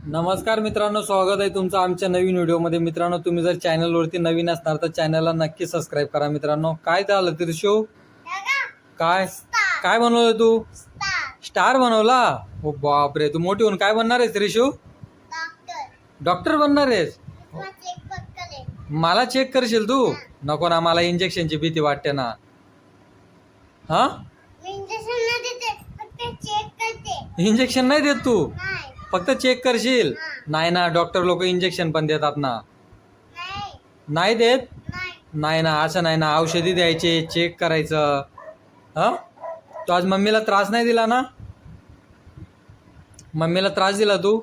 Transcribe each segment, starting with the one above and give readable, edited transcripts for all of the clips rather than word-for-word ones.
नमस्कार मित्रांनो, स्वागत आहे तुमचं आमच्या नवीन व्हिडिओमध्ये. मित्रांनो, तुम्ही जर चॅनलवरती नवीन असणार तर चॅनलला नक्की सबस्क्राईब करा. मित्रांनो, काय झालं त्रिशू? काय काय बनवलं तू? स्टार बनवला? ओ बापरे, तू मोठी होऊन काय बनणार आहेस त्रिशू? डॉक्टर बनणार आहेस? मला चेक करशील तू? नको ना, मला इंजेक्शनची भीती वाटते ना. हा, इंजेक्शन नाही देत तू, फक्त चेक करशील? नाही ना, डॉक्टर लोक इंजेक्शन पण देतात ना. नाही देत? नाही ना, असं नाही ना, औषधी द्यायचे, चेक करायचं. हा, तू आज मम्मीला त्रास नाही दिला ना? मम्मीला त्रास दिला तू?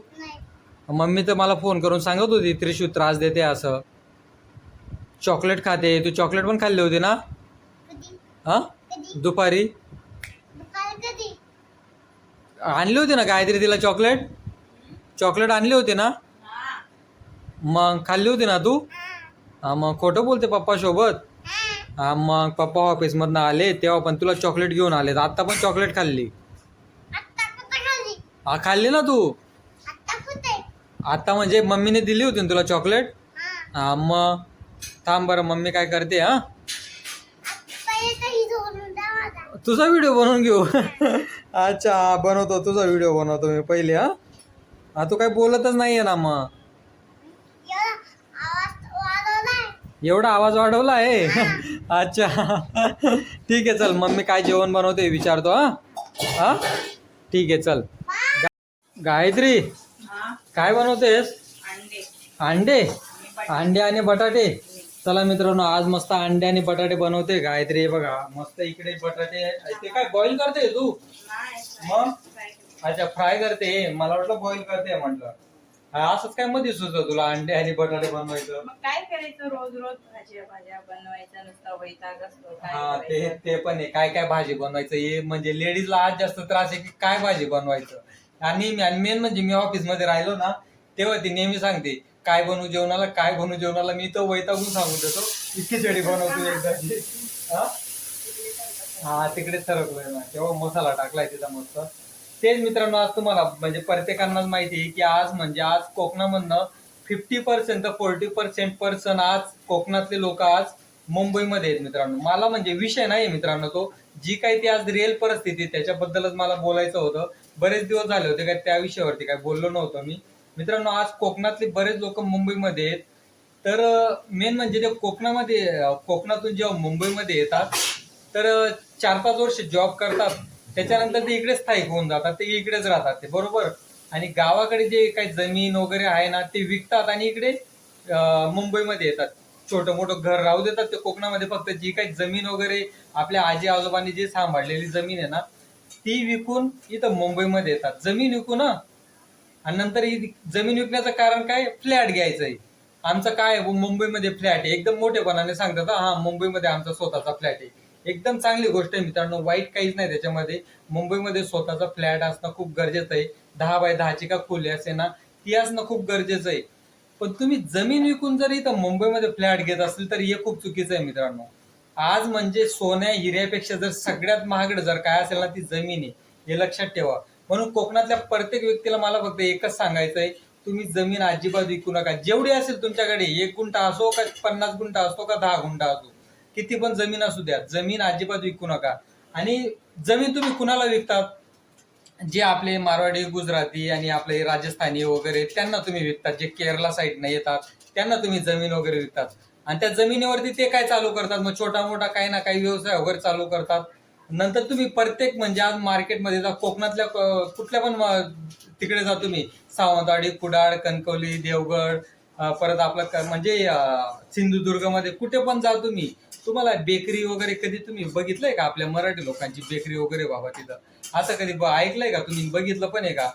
मम्मी तर मला फोन करून सांगत होती त्रिशू त्रास देते असं. चॉकलेट खाते, तू चॉकलेट पण खाल्ली होती ना? हा, दुपारी आणली होती ना गायत्री तिला चॉकलेट आणली होती ना? मग खाल्ली होती ना तू? हा, मग खोटं बोलते पप्पा सोबत? हा, मग पप्पा ऑफिसमधनं आले तेव्हा पण तुला चॉकलेट घेऊन आले, आता पण चॉकलेट खाल्ली? हा, खाल्ली ना तू? आता म्हणजे मम्मीने दिली होती ना तुला चॉकलेट? हा, मग थांब बरं, मम्मी काय करते. हा, तुझा व्हिडिओ बनवून घेऊ. अच्छा, बनवतो, तुझा व्हिडिओ बनवतो मी पहिले. हा, हा, तू काही बोलतच नाहीये ना. मग एवढा आवाज वाढवला आहे? अच्छा. ठीक आहे, चल मम्मी काय जेवण बनवते विचारतो. हा हा, ठीक आहे, चल. गायत्री, काय बनवतेस? अंडे अंडे आणि बटाटे. चला मित्रांनो, आज मस्त अंडे आणि बटाटे बनवते गायत्री. बघा मस्त इकडे बटाटे. ते काय बॉईल करते तू? मग अच्छा, फ्राय करते. मला वाटलं बॉईल करते म्हटलं. असंच काय मध्ये सुचलं तुला अंडे आणि बटाटे बनवायचं? काय करायचं, रोज रोज भाज्या बनवायचा नुसता वैताग असतो. हा, ते पण आहे. काय काय भाजी बनवायचं हे म्हणजे लेडीजला आज जास्त त्रास आहे की काय भाजी बनवायचं. आणि मेन म्हणजे मी ऑफिस मध्ये राहिलो ना, तेव्हा ती नेहमी सांगते काय बनवू जेवणाला, काय बनवू जेवणाला. मी तो वैतागून सांगून देतो खिचडी बनवतो एकदाची. हा, तिकडे सरकलोय ना, तेव्हा मसाला टाकलाय तिचा मस्त. तेच मित्रांनो, आज तुम्हाला म्हणजे प्रत्येकांनाच माहिती आहे की आज कोकणामधनं 50% तर 40% पर्सन आज कोकणातले लोक आज मुंबईमध्ये आहेत. मित्रांनो, मला म्हणजे विषय नाही मित्रांनो तो, जी काही ती आज रिअल परिस्थिती त्याच्याबद्दलच मला बोलायचं होतं. बरेच दिवस झाले होते काय त्या विषयावरती काय बोललो नव्हतो मी. मित्रांनो, आज कोकणातले बरेच लोक मुंबईमध्ये आहेत. तर मेन म्हणजे ते कोकणातून जेव्हा मुंबईमध्ये येतात तर 4-5 वर्ष जॉब करतात, त्याच्यानंतर ते इकडे स्थायिक होऊन जातात, ते इकडेच राहतात ते, बरोबर. आणि गावाकडे जे काही जमीन वगैरे आहे ना ते विकतात आणि इकडे मुंबईमध्ये येतात. छोटं मोठं घर राहू देतात ते कोकणामध्ये, फक्त जी काही जमीन वगैरे आपल्या आजी आजोबांनी जी सांभाळलेली जमीन आहे ना ती विकून इथं मुंबईमध्ये येतात. जमीन विकून आणि नंतर ही जमीन विकण्याचं कारण काय? फ्लॅट घ्यायचंय. आमचं काय मुंबईमध्ये फ्लॅट आहे, एकदम मोठेपणाने सांगतात. हा, मुंबईमध्ये आमचा स्वतःचा फ्लॅट आहे. एकदम चांगली गोष्ट आहे मित्रांनो, वाईट काहीच नाही त्याच्यामध्ये. मुंबईमध्ये स्वतःचा फ्लॅट असणं खूप गरजेचं आहे. 10x10 का खोली असे ना, ती असणं खूप गरजेचं आहे. पण तुम्ही जमीन विकून जर इथं मुंबईमध्ये फ्लॅट घेत असेल तर हे खूप चुकीचं आहे मित्रांनो. आज म्हणजे सोन्या हिऱ्यापेक्षा जर सगळ्यात महागडं जर काय असेल ना ती जमीन आहे, हे लक्षात ठेवा. म्हणून कोकणातल्या प्रत्येक व्यक्तीला मला फक्त एकच सांगायचंय, तुम्ही जमीन अजिबात विकू नका. जेवढी असेल तुमच्याकडे, 1 गुंठा असो का 50 गुंठा असतो का 10 गुंठा असो, किती पण जमीन असू द्या, जमीन अजिबात विकू नका. आणि जमीन तुम्ही कुणाला विकतात? जे आपले मारवाडी, गुजराती आणि आपले राजस्थानी वगैरे त्यांना तुम्ही विकतात. जे केरला साईडनं येतात त्यांना तुम्ही जमीन वगैरे विकतात. आणि त्या जमिनीवरती ते काय चालू करतात? मग छोटा मोठा काही ना काही व्यवसाय वगैरे चालू करतात. नंतर तुम्ही प्रत्येक म्हणजे आज मार्केटमध्ये जा, कोकणातल्या कुठल्या पण तिकडे जा तुम्ही, सावंतवाडी, कुडाळ, कणकवली, देवगड, परत आपलं म्हणजे सिंधुदुर्गमध्ये कुठे पण जा तुम्ही, तुम्हाला बेकरी वगैरे कधी तुम्ही बघितलंय का? आपल्या मराठी लोकांची बेकरी वगैरे बाबा तिथं असं कधी ऐकलंय का तुम्ही? बघितलं पण आहे का?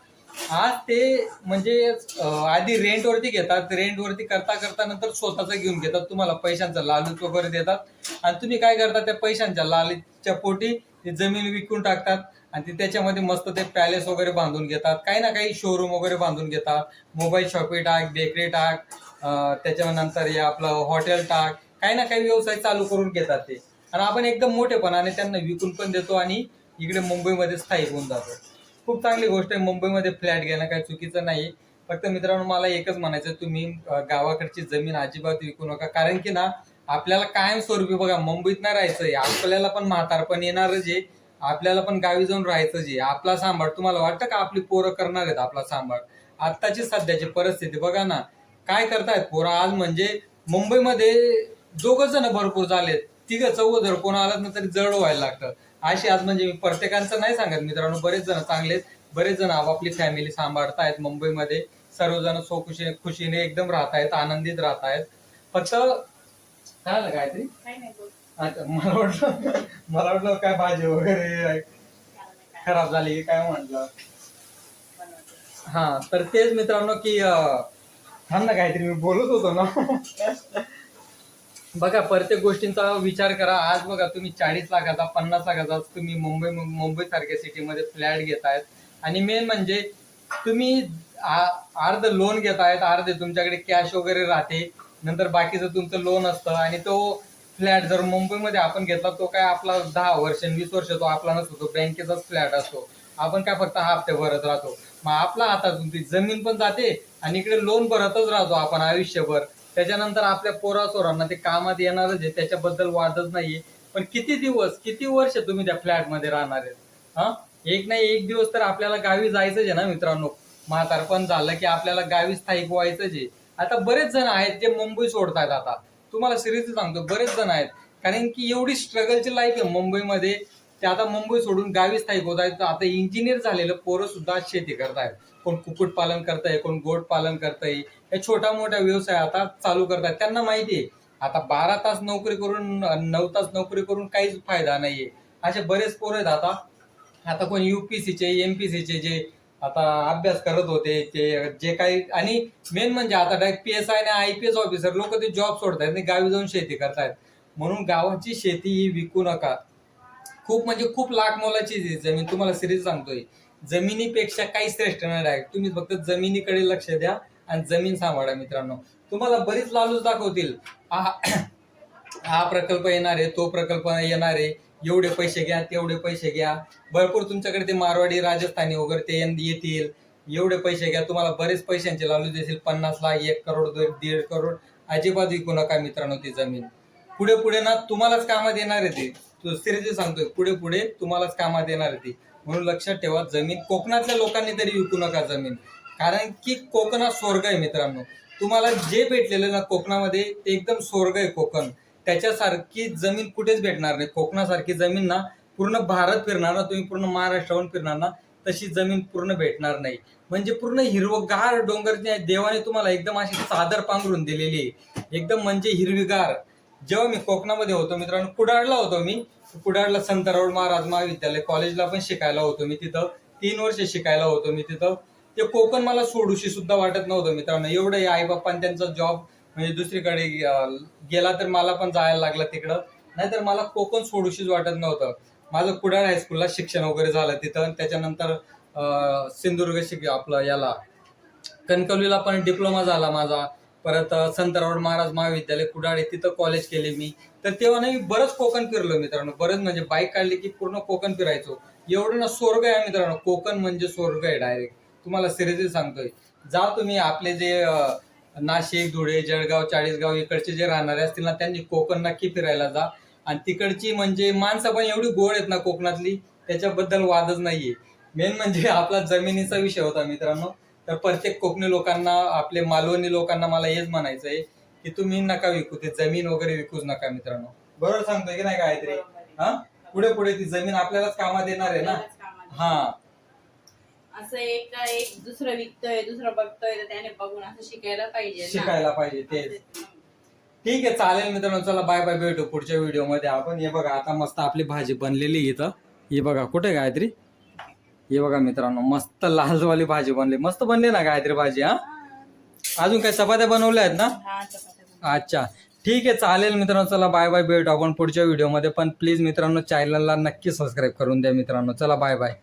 आज ते म्हणजे आधी रेंटवरती घेतात, रेंटवरती करता करता नंतर स्वतःच घेऊन घेतात. तुम्हाला पैशांचा लालूच वगैरे देतात आणि तुम्ही काय करता? त्या पैशांच्या लालूच्या पोटी ती जमीन विकून टाकतात आणि ते त्याच्यामध्ये मस्त ते पॅलेस वगैरे बांधून घेतात, काही ना काही शोरूम वगैरे बांधून घेतात. मोबाईल शॉपी टाक, बेकरी टाक, त्याच्यानंतर हे आपलं हॉटेल टाक, काही ना काही व्यवसाय चालू करून घेतात ते. आणि आपण एकदम मोठेपणाने त्यांना विकून पण देतो आणि इकडे मुंबईमध्ये स्थायिक होऊन जातो. खूप चांगली गोष्ट आहे, मुंबईमध्ये फ्लॅट घेणं काही चुकीचं नाही. फक्त मित्रांनो मला एकच म्हणायचं, तुम्ही गावाकडची जमीन अजिबात विकू नका. कारण की ना आपल्याला कायमस्वरूपी बघा मुंबईत नाही राहायचंय, आपल्याला पण म्हातारपण येणारच आहे, आपल्याला पण गावी जाऊन राहायचं जे. आपला सांभाळ तुम्हाला वाटतं का आपली पोरं करणार आहेत आपला सांभाळ? आत्ताची सध्याची परिस्थिती बघा ना, काय करतायत पोरं. आज म्हणजे मुंबईमध्ये दोघं जण भरपूर झालेत, तिघं चौघं जर कोण आलं ना तरी जड व्हायला लागतं. अशी आज म्हणजे मी प्रत्येकांचं नाही सांगत मित्रांनो, बरेच जण चांगलेत, बरेच जण आपापली फॅमिली सांभाळतायत मुंबईमध्ये. सर्वजण खुशीने एकदम राहतायत, आनंदित राहतायत. फक्त काय झालं काहीतरी, काही नाही बोल. अच्छा मला वाटलं काय भाजी वगैरे खराब झाली की काय म्हटलं. हा तर तेच मित्रांनो की थांब ना, काहीतरी मी बोलत होतो ना. बघा प्रत्येक गोष्टींचा विचार करा. आज बघा तुम्ही 40 लाखाचा 50 लाखाचा तुम्ही मुंबई सारख्या सिटीमध्ये फ्लॅट घेतायत, आणि मेन म्हणजे तुम्ही अर्ध लोन घेतायत, अर्धे तुमच्याकडे कॅश वगैरे राहते, नंतर बाकीचं तुमचं लोन असतं. आणि तो फ्लॅट जर मुंबईमध्ये आपण घेतला तो काय आपला 10 वर्ष 20 वर्ष तो आपला नसतो, तो बँकेचाच फ्लॅट असतो. आपण काय फक्त हप्ते भरत राहतो. मग आपला हातातून ती जमीन पण जाते आणि इकडे लोन भरतच राहतो आपण आयुष्यभर. त्याच्यानंतर आपल्या पोरासोरांना ते कामात येणारच आहे, त्याच्याबद्दल वादच नाहीये. पण किती दिवस किती वर्ष तुम्ही त्या फ्लॅटमध्ये राहणार आहेत? हा, एक नाही एक दिवस तर आपल्याला गावी जायचंच आहे ना मित्रांनो. म्हातारपण झालं की आपल्याला गावी स्थायिक व्हायचंच आहे. आता बरेच जण आहेत जे मुंबई सोडतायत. आता तुम्हाला सिरियसली सांगतो, बरेच जण आहेत, कारण की एवढी स्ट्रगलची लाईफ आहे मुंबईमध्ये. ते आता मुंबई सोडून गावी स्थायिक होत आहेत. आता इंजिनियर झालेलं पोरं सुद्धा शेती करतायत, कोण कुक्कुटपालन करताय, कोण गोट पालन करताय, हे छोटा मोठा व्यवसाय आता चालू करतायत. त्यांना माहिती आहे आता 12 तास नोकरी करून 9 तास नोकरी करून काहीच फायदा नाहीये. असे बरेच पोरं आहेत आता कोण UPSCचे MPSCचे जे आता अभ्यास करत होते ते जे काही, आणि मेन म्हणजे आता डायरेक्ट PSI आणि IPS ऑफिसर लोक ते जॉब सोडतायत आणि गावी जाऊन शेती करतायत. म्हणून गावाची शेती ही विकू नका. खूप म्हणजे खूप लाख मोलाची जमीन, तुम्हाला सिरीज सांगतोय. जमिनीपेक्षा काही श्रेष्ठ नाही डायरेक्ट. तुम्ही फक्त जमिनीकडे लक्ष द्या आणि जमीन सांभाळा मित्रांनो. तुम्हाला बरीच लालूच दाखवतील, हा प्रकल्प येणार आहे, तो प्रकल्प येणार आहे, एवढे पैसे घ्या तेवढे पैसे घ्या. भरपूर तुमच्याकडे ते मारवाडी राजस्थानी वगैरे ते येतील, एवढे पैसे घ्या, तुम्हाला बरेच पैशांचे लालूच देतील. 50 लाख 1 करोड 1.5 करोड. अजिबात विकू नका मित्रांनो ती जमीन. पुढे पुढे ना तुम्हालाच कामात येणार आहे ती. सिरियसली सांगतोय, पुढे पुढे तुम्हालाच कामात येणार आहे ती. म्हणून लक्षात ठेवा, जमीन कोकणातल्या लोकांनी तरी विकू नका जमीन. कारण की कोकण हा स्वर्ग आहे मित्रांनो. तुम्हाला जे भेटलेलं ना कोकणामध्ये ते एकदम स्वर्ग आहे कोकण. त्याच्यासारखी जमीन कुठेच भेटणार नाही. कोकणासारखी जमीन ना पूर्ण भारत फिरणार ना तुम्ही, पूर्ण महाराष्ट्रावरून फिरणार ना, तशी जमीन पूर्ण भेटणार नाही. म्हणजे पूर्ण हिरवगार डोंगर देवाने तुम्हाला एकदम अशी चादर पांघरून दिलेली आहे, एकदम म्हणजे हिरवीगार. जेव्हा मी कोकणामध्ये होतो मित्रांनो, कुडाळला होतो मी. कुडाळला संतराऊड महाराज महाविद्यालय कॉलेजला पण शिकायला होतो मी तिथं. 3 वर्ष शिकायला होतो मी तिथं. ते कोकण मला सोडूशी सुद्धा वाटत नव्हतं मित्रांनो. एवढं आई बाप्पांनी त्यांचा जॉब म्हणजे दुसरीकडे गेला तर मला पण जायला लागला तिकडं. नाहीतर मला कोकण सोडूशीच वाटत नव्हतं. माझं कुडाळ हायस्कूलला शिक्षण वगैरे झालं तिथं. त्याच्यानंतर सिंधुदुर्ग आपलं याला कणकवलीला पण डिप्लोमा झाला माझा. परत संतराऊड महाराज महाविद्यालय कुडाळ तिथं कॉलेज केले मी. तर तेव्हा नाही बरंच कोकण फिरलो मित्रांनो. बरंच म्हणजे बाईक काढली की पूर्ण कोकण फिरायचो. एवढं ना स्वर्ग आहे मित्रांनो. कोकण म्हणजे स्वर्ग आहे डायरेक्ट. तुम्हाला सिरियसली सांगतोय, जा तुम्ही. आपले जे नाशिक धुळे जळगाव चाळीसगाव इकडचे जे राहणारे असतील ना, त्यांनी कोकण नक्की फिरायला जा. आणि तिकडची म्हणजे माणसं पण एवढी गोड आहेत ना कोकणातली, त्याच्याबद्दल वादच नाहीये. मेन म्हणजे आपला जमिनीचा विषय होता मित्रांनो. तर प्रत्येक कोकणी लोकांना, आपले मालवणी लोकांना मला हेच म्हणायचंय की तुम्ही नका विकू, ते जमीन वगैरे विकूच नका मित्रांनो. बरोबर सांगतोय की नाही काहीतरी? हा, पुढे पुढे ती जमीन आपल्यालाच कामात येणार आहे ना. हा, असं एक दुसरं विकतोय दुसरं बघतोय तर त्याने बघून असं शिकायला पाहिजे तेच. ठीक आहे, चालेल मित्रांनो. चला बाय बाय, भेटू पुढच्या व्हिडिओमध्ये आपण. हे बघा आता मस्त आपली भाजी बनलेली इथं. हे बघा कुठे गायत्री, हे बघा मित्रांनो मस्त लालवाली भाजी बनली. मस्त बनली ना गायत्री भाजी? हा, अजून काय चपात्या बनवल्या आहेत ना? अच्छा ठीक आहे, चालेल मित्रांनो. चला बाय बाय, भेटू आपण पुढच्या व्हिडिओमध्ये. पण प्लीज मित्रांनो चॅनलला नक्की सबस्क्राईब करून द्या मित्रांनो. चला बाय बाय.